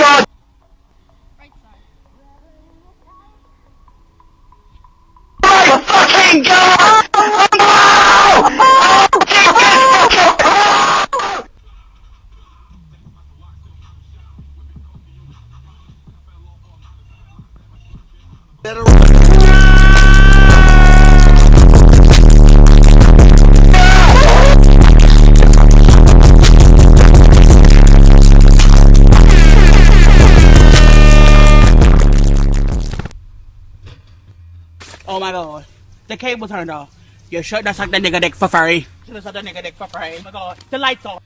god! Right side. Oh my fucking god! Oh my god. The cable turned off. You should have sucked the nigga dick for free. Should have sucked the nigga dick for free. Oh my god. The lights off.